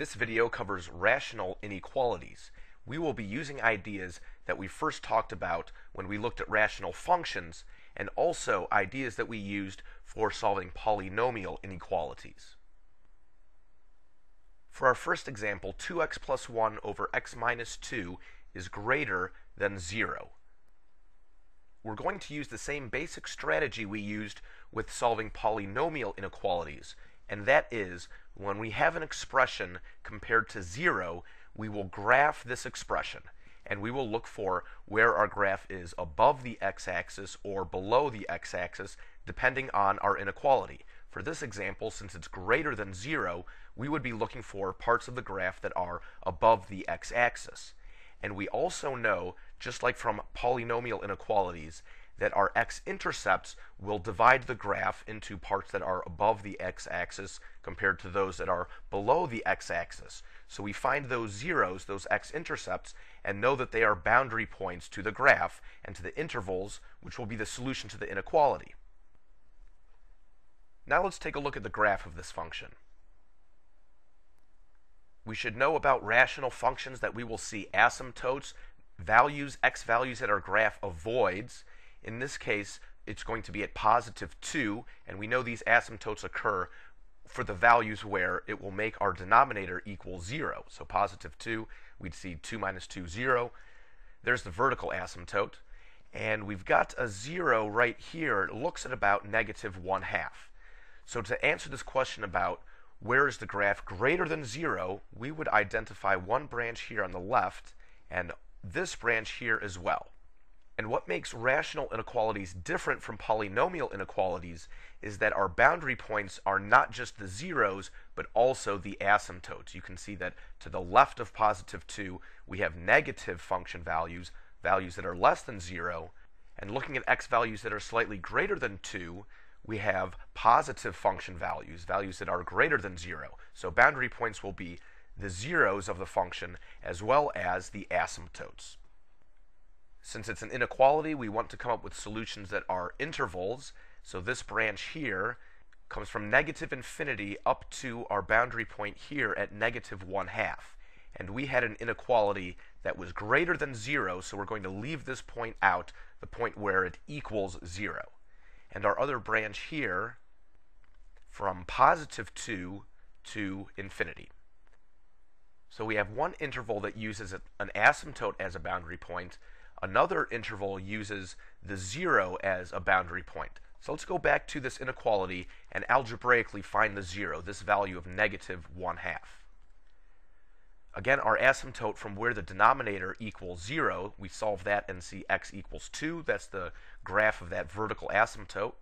This video covers rational inequalities. We will be using ideas that we first talked about when we looked at rational functions, and also ideas that we used for solving polynomial inequalities. For our first example, 2x plus 1 over x minus 2 is greater than 0. We're going to use the same basic strategy we used with solving polynomial inequalities, and that is, when we have an expression compared to 0, we will graph this expression, and we will look for where our graph is above the x-axis or below the x-axis, depending on our inequality. For this example, since it's greater than 0, we would be looking for parts of the graph that are above the x-axis. And we also know, just like from polynomial inequalities, that our x-intercepts will divide the graph into parts that are above the x-axis compared to those that are below the x-axis. So we find those zeros, those x-intercepts, and know that they are boundary points to the graph and to the intervals, which will be the solution to the inequality. Now let's take a look at the graph of this function. We should know about rational functions that we will see asymptotes, values, x values that our graph avoids. In this case, it's going to be at positive 2, and we know these asymptotes occur for the values where it will make our denominator equal 0. So positive 2, we'd see 2 minus 2, 0. There's the vertical asymptote. And we've got a 0 right here. It looks at about negative 1/2. So to answer this question about where is the graph greater than 0, we would identify one branch here on the left and this branch here as well. And what makes rational inequalities different from polynomial inequalities is that our boundary points are not just the zeros, but also the asymptotes. You can see that to the left of positive 2, we have negative function values, values that are less than 0. And looking at x values that are slightly greater than 2, we have positive function values, values that are greater than 0. So boundary points will be the zeros of the function as well as the asymptotes. Since it's an inequality, we want to come up with solutions that are intervals. So this branch here comes from negative infinity up to our boundary point here at negative 1/2. And we had an inequality that was greater than 0, so we're going to leave this point out, the point where it equals 0. And our other branch here from positive 2 to infinity. So we have one interval that uses an asymptote as a boundary point. Another interval uses the 0 as a boundary point. So let's go back to this inequality and algebraically find the 0, this value of negative 1/2. Again, our asymptote from where the denominator equals 0, we solve that and see x equals 2. That's the graph of that vertical asymptote.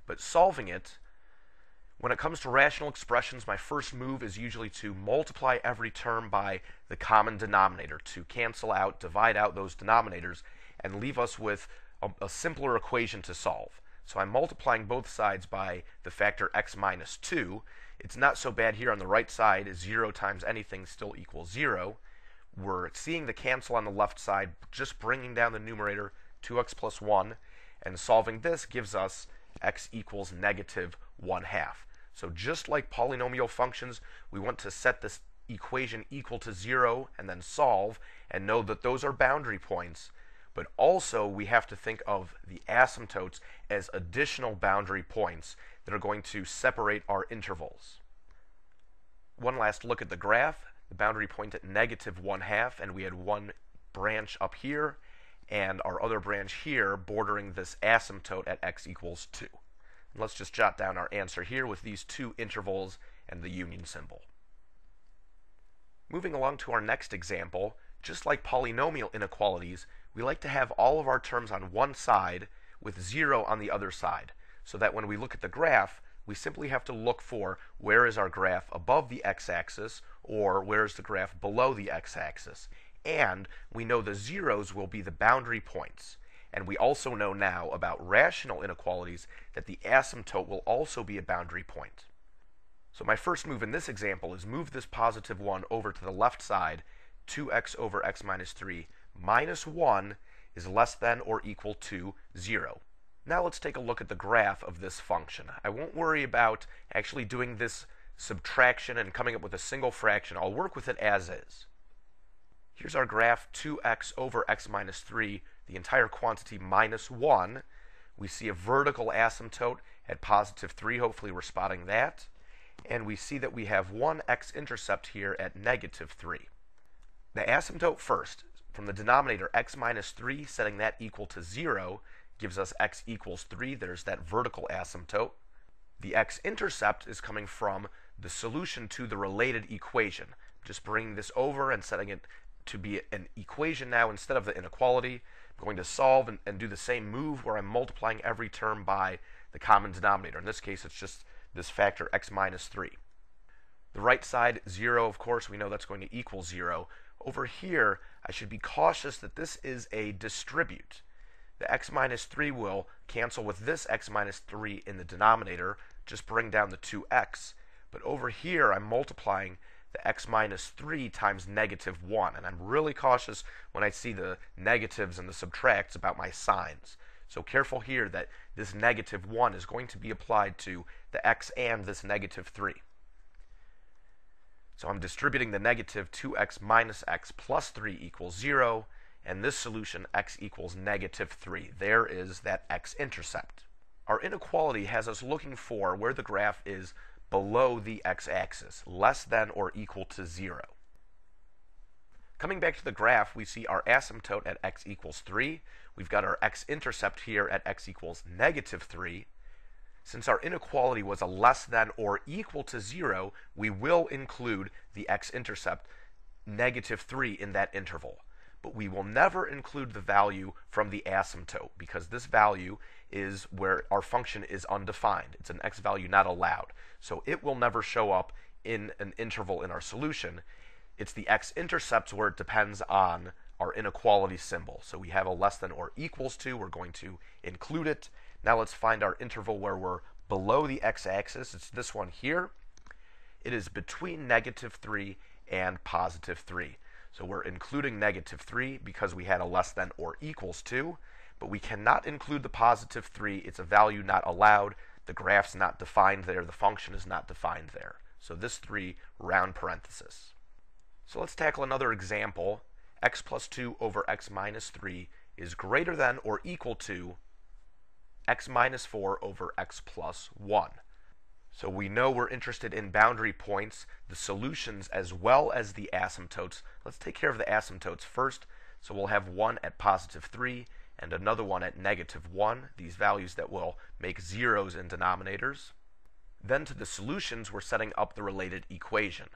But solving it, when it comes to rational expressions, my first move is usually to multiply every term by the common denominator, to cancel out, divide out those denominators, and leave us with a simpler equation to solve. So I'm multiplying both sides by the factor x minus 2. It's not so bad here on the right side. 0 times anything still equals 0. We're seeing the cancel on the left side, just bringing down the numerator, 2x plus 1, and solving this gives us x equals negative 1/2. So just like polynomial functions, we want to set this equation equal to 0 and then solve and know that those are boundary points. But also we have to think of the asymptotes as additional boundary points that are going to separate our intervals. One last look at the graph. The boundary point at negative 1/2, and we had one branch up here and our other branch here bordering this asymptote at x equals 2. And let's just jot down our answer here with these two intervals and the union symbol. Moving along to our next example, just like polynomial inequalities, we like to have all of our terms on one side with 0 on the other side, so that when we look at the graph, we simply have to look for where is our graph above the x-axis or where is the graph below the x-axis. And we know the zeros will be the boundary points. And we also know now about rational inequalities that the asymptote will also be a boundary point. So my first move in this example is move this positive 1 over to the left side. 2x over x minus 3 minus 1 is less than or equal to 0. Now let's take a look at the graph of this function. I won't worry about actually doing this subtraction and coming up with a single fraction, I'll work with it as is. Here's our graph, 2x over x minus 3, the entire quantity minus 1. We see a vertical asymptote at positive 3, hopefully we're spotting that. And we see that we have one x-intercept here at negative 3. The asymptote first, from the denominator x minus 3, setting that equal to 0, gives us x equals 3. There's that vertical asymptote. The x-intercept is coming from the solution to the related equation. Just bringing this over and setting it to be an equation now instead of the inequality. I'm going to solve and do the same move where I'm multiplying every term by the common denominator. In this case, it's just this factor x minus 3. The right side, 0, of course, we know that's going to equal 0. Over here, I should be cautious that this is a distribute. The x minus 3 will cancel with this x minus 3 in the denominator, just bring down the 2x. But over here, I'm multiplying the x minus 3 times negative 1. And I'm really cautious when I see the negatives and the subtracts about my signs. So careful here that this negative 1 is going to be applied to the x and this negative 3. So I'm distributing the negative 2x minus x plus 3 equals 0. And this solution, x equals negative 3. There is that x-intercept. Our inequality has us looking for where the graph is below the x-axis, less than or equal to 0. Coming back to the graph, we see our asymptote at x equals 3. We've got our x-intercept here at x equals negative 3. Since our inequality was a less than or equal to 0, we will include the x-intercept, negative 3, in that interval. But we will never include the value from the asymptote because this value is where our function is undefined. It's an x value not allowed. So it will never show up in an interval in our solution. It's the x-intercepts where it depends on our inequality symbol. So we have a less than or equals to. We're going to include it. Now let's find our interval where we're below the x-axis. It's this one here. It is between negative 3 and positive 3. So we're including negative 3 because we had a less than or equals to, but we cannot include the positive 3. It's a value not allowed. The graph's not defined there. The function is not defined there. So this 3 round parenthesis. So let's tackle another example. X plus 2 over x minus 3 is greater than or equal to x minus 4 over x plus 1. So we know we're interested in boundary points, the solutions, as well as the asymptotes. Let's take care of the asymptotes first. So we'll have one at positive 3 and another one at negative 1, these values that will make zeros in denominators. Then to the solutions, we're setting up the related equation.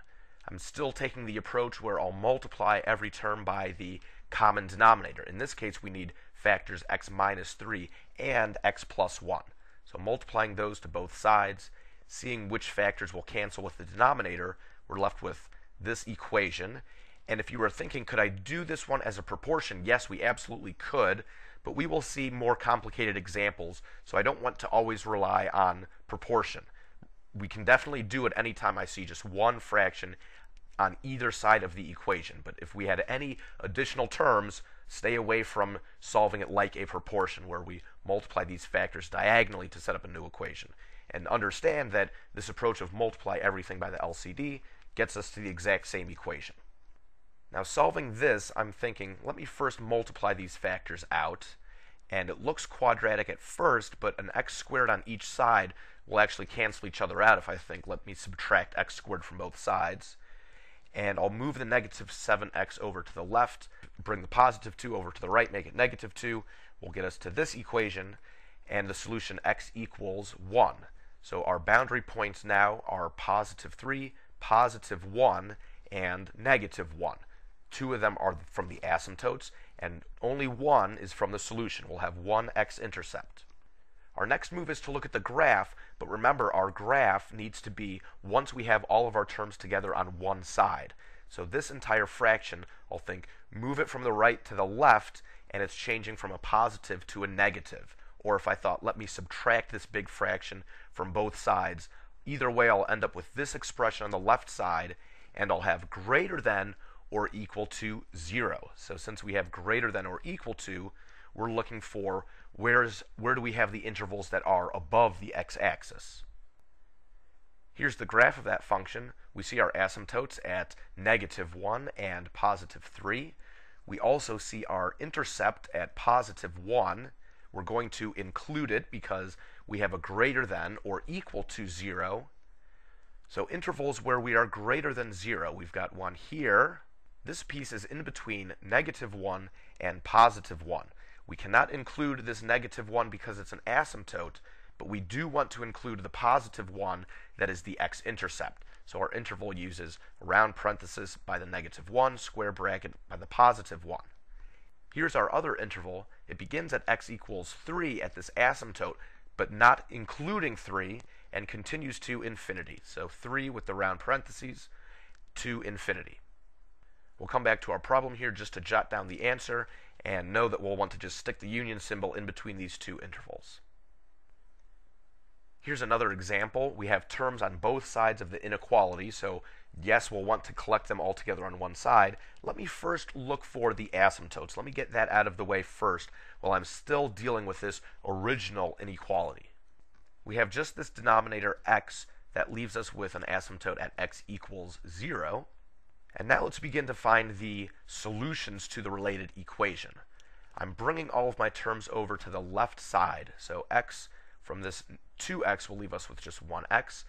I'm still taking the approach where I'll multiply every term by the common denominator. In this case, we need factors x minus 3 and x plus 1. So multiplying those to both sides, seeing which factors will cancel with the denominator, we're left with this equation. And if you were thinking, could I do this one as a proportion? Yes, we absolutely could, but we will see more complicated examples, so I don't want to always rely on proportion. We can definitely do it anytime I see just one fraction on either side of the equation, but if we had any additional terms, stay away from solving it like a proportion, where we multiply these factors diagonally to set up a new equation. And understand that this approach of multiply everything by the LCD gets us to the exact same equation. Now solving this, I'm thinking, let me first multiply these factors out. And it looks quadratic at first, but an x squared on each side will actually cancel each other out if I think, let me subtract x squared from both sides. And I'll move the negative 7x over to the left, bring the positive 2 over to the right, make it negative 2. Will get us to this equation, and the solution x equals 1. So our boundary points now are positive 3, positive 1, and negative 1. 2 of them are from the asymptotes, and only 1 is from the solution. We'll have one x-intercept. Our next move is to look at the graph, but remember our graph needs to be once we have all of our terms together on one side. So this entire fraction, I'll think, move it from the right to the left, and it's changing from a positive to a negative. Or if I thought, let me subtract this big fraction from both sides, either way I'll end up with this expression on the left side, and I'll have greater than or equal to 0. So since we have greater than or equal to, we're looking for where do we have the intervals that are above the x-axis. Here's the graph of that function. We see our asymptotes at -1 and +3. We also see our intercept at +1. We're going to include it because we have a greater than or equal to 0. So intervals where we are greater than 0, we've got one here. This piece is in between -1 and +1. We cannot include this -1 because it's an asymptote, but we do want to include the +1 that is the x-intercept. So our interval uses round parenthesis by the -1, square bracket by the +1. Here's our other interval. It begins at x equals 3 at this asymptote, but not including 3, and continues to infinity. So 3 with the round parentheses to infinity. We'll come back to our problem here just to jot down the answer and know that we'll want to just stick the union symbol in between these two intervals. Here's another example. We have terms on both sides of the inequality, so yes, we'll want to collect them all together on one side. Let me first look for the asymptotes. Let me get that out of the way first while I'm still dealing with this original inequality. We have just this denominator x that leaves us with an asymptote at x equals 0. And now let's begin to find the solutions to the related equation. I'm bringing all of my terms over to the left side, so x from this 2x will leave us with just 1x.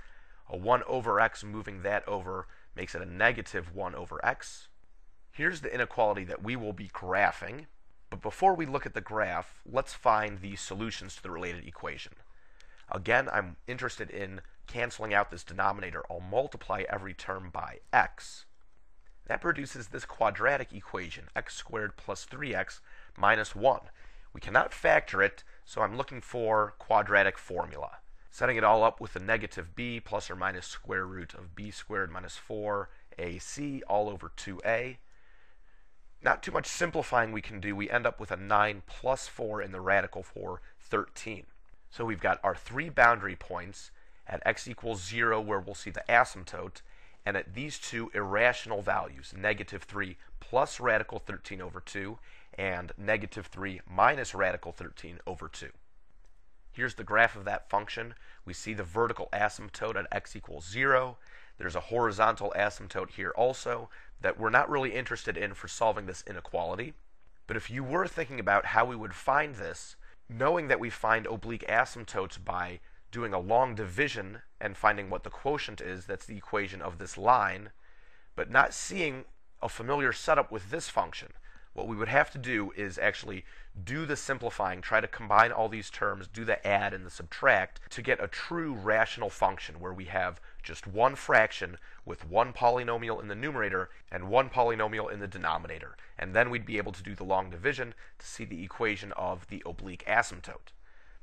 A 1 over x, moving that over, makes it a -1 over x. Here's the inequality that we will be graphing. But before we look at the graph, let's find the solutions to the related equation. Again, I'm interested in canceling out this denominator. I'll multiply every term by x. That produces this quadratic equation, x squared plus 3x minus 1. We cannot factor it, so I'm looking for quadratic formula. Setting it all up with a -b plus or minus square root of b squared minus 4ac all over 2a. Not too much simplifying we can do. We end up with a 9 plus 4 in the radical for 13. So we've got our three boundary points at x equals 0, where we'll see the asymptote, and at these two irrational values, -3 plus radical 13 over 2, and -3 minus radical 13 over 2. Here's the graph of that function. We see the vertical asymptote at x equals 0. There's a horizontal asymptote here also that we're not really interested in for solving this inequality. But if you were thinking about how we would find this, knowing that we find oblique asymptotes by doing a long division and finding what the quotient is, that's the equation of this line, but not seeing a familiar setup with this function, what we would have to do is actually do the simplifying, try to combine all these terms, do the add and the subtract to get a true rational function where we have just one fraction with one polynomial in the numerator and one polynomial in the denominator. And then we'd be able to do the long division to see the equation of the oblique asymptote.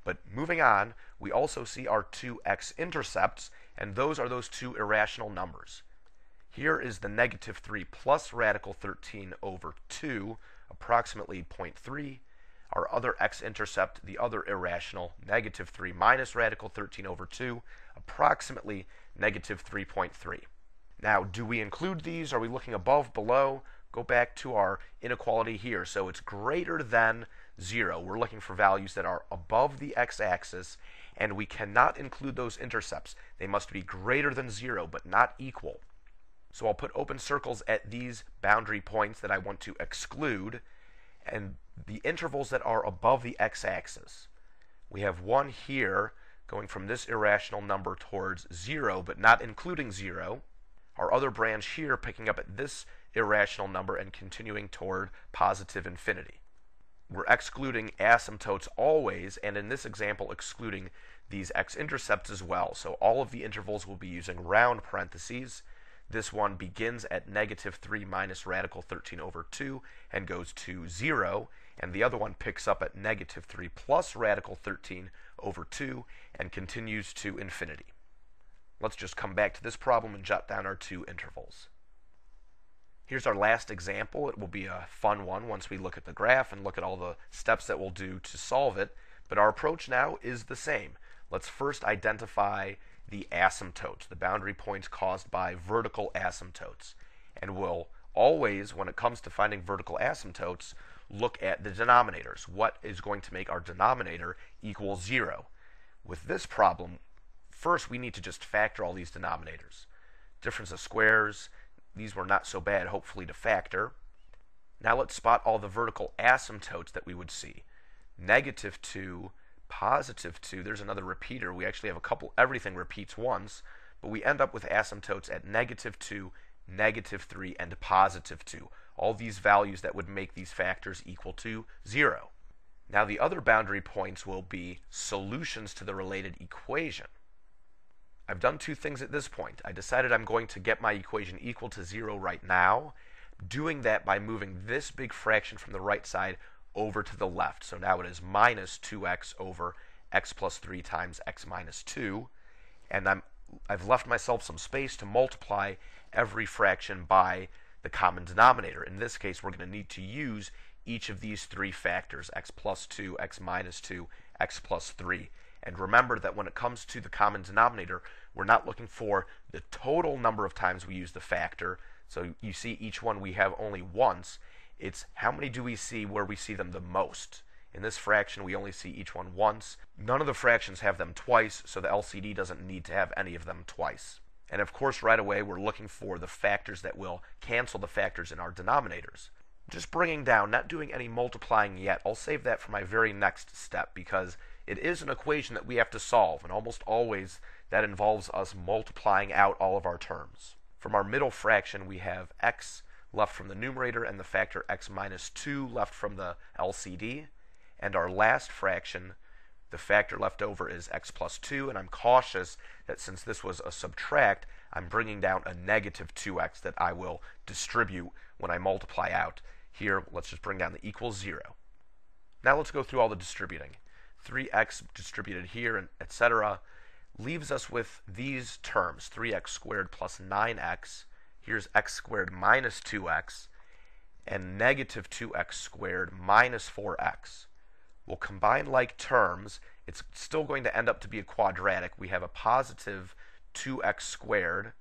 But moving on, we also see our two x-intercepts, and those are those two irrational numbers. Here is the -3 plus radical 13 over 2, approximately 0.3. Our other x-intercept, the other irrational, -3 minus radical 13 over 2, approximately -3.3. Now, do we include these? Are we looking above, below? Go back to our inequality here. So it's greater than 0. We're looking for values that are above the x-axis, and we cannot include those intercepts. They must be greater than 0, but not equal. So I'll put open circles at these boundary points that I want to exclude, and the intervals that are above the x-axis. We have one here going from this irrational number towards 0, but not including 0. Our other branch here picking up at this irrational number and continuing toward positive infinity. We're excluding asymptotes always, and in this example excluding these x-intercepts as well. So all of the intervals will be using round parentheses. This one begins at -3 minus radical 13 over 2 and goes to 0, and the other one picks up at -3 plus radical 13 over 2 and continues to infinity. Let's just come back to this problem and jot down our two intervals. Here's our last example. It will be a fun one once we look at the graph and look at all the steps that we'll do to solve it, but our approach now is the same. Let's first identify the asymptotes, the boundary points caused by vertical asymptotes. And we'll always, when it comes to finding vertical asymptotes, look at the denominators. What is going to make our denominator equal 0? With this problem, First, we need to just factor all these denominators. Difference of squares, these were not so bad, hopefully, to factor. Now let's spot all the vertical asymptotes that we would see. -2, +2, there's another repeater. We actually have a couple, everything repeats once, but we end up with asymptotes at -2, -3, and +2. All these values that would make these factors equal to 0. Now the other boundary points will be solutions to the related equation. I've done two things at this point. I decided I'm going to get my equation equal to 0 right now, doing that by moving this big fraction from the right side over to the left. So now it is -2x over x plus 3 times x minus 2. And I've left myself some space to multiply every fraction by the common denominator. In this case, we're going to need to use each of these three factors, x plus 2, x minus 2, x plus 3. And remember that when it comes to the common denominator, we're not looking for the total number of times we use the factor. So you see each one we have only once. It's how many do we see where we see them the most. In this fraction, we only see each one once. None of the fractions have them twice, so the LCD doesn't need to have any of them twice. And of course, right away, we're looking for the factors that will cancel the factors in our denominators. Just bringing down, not doing any multiplying yet. I'll save that for my very next step because it is an equation that we have to solve, and almost always that involves us multiplying out all of our terms. From our middle fraction, we have x left from the numerator and the factor x minus 2 left from the LCD. And our last fraction, the factor left over is x plus 2, and I'm cautious that since this was a subtract, I'm bringing down a -2x that I will distribute when I multiply out. Here, let's just bring down the equals 0. Now let's go through all the distributing. 3x distributed here, and etc. leaves us with these terms, 3x squared plus 9x. Here's x squared minus 2x, and -2x squared minus 4x. We'll combine like terms. It's still going to end up to be a quadratic. We have a positive 2x squared.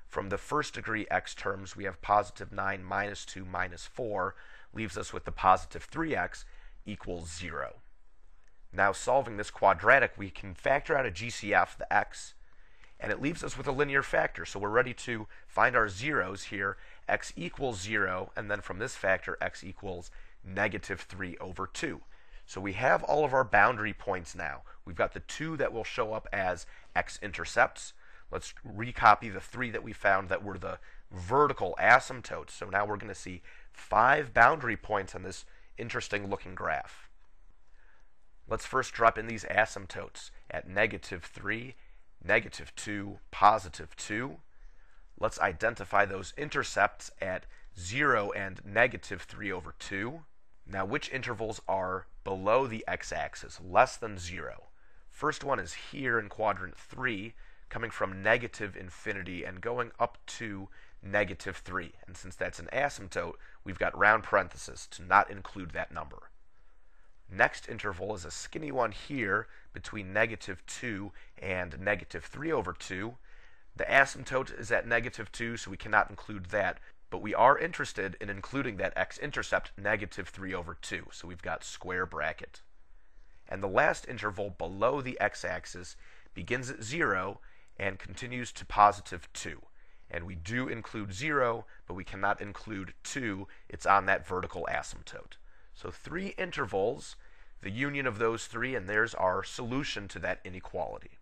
From the first degree x terms, we have positive 9 minus 2 minus 4, leaves us with the positive 3x equals 0. Now solving this quadratic, we can factor out a GCF, the x, and it leaves us with a linear factor. So we're ready to find our zeros here. X equals 0, and then from this factor, x equals -3 over 2. So we have all of our boundary points now. We've got the 2 that will show up as X-intercepts. Let's recopy the 3 that we found that were the vertical asymptotes. So now we're going to see 5 boundary points on this interesting looking graph. Let's first drop in these asymptotes at -3, -2, +2. Let's identify those intercepts at 0 and -3 over 2. Now, which intervals are below the x-axis, less than 0? First one is here in quadrant 3, coming from -infinity and going up to -3. And since that's an asymptote, we've got round parentheses to not include that number. Next interval is a skinny one here between -2 and -3 over 2. The asymptote is at -2, so we cannot include that. But we are interested in including that x-intercept, -3 over 2. So we've got square bracket. And the last interval below the x-axis begins at 0 and continues to +2. And we do include 0, but we cannot include 2. It's on that vertical asymptote. So 3 intervals, the union of those 3, and there's our solution to that inequality.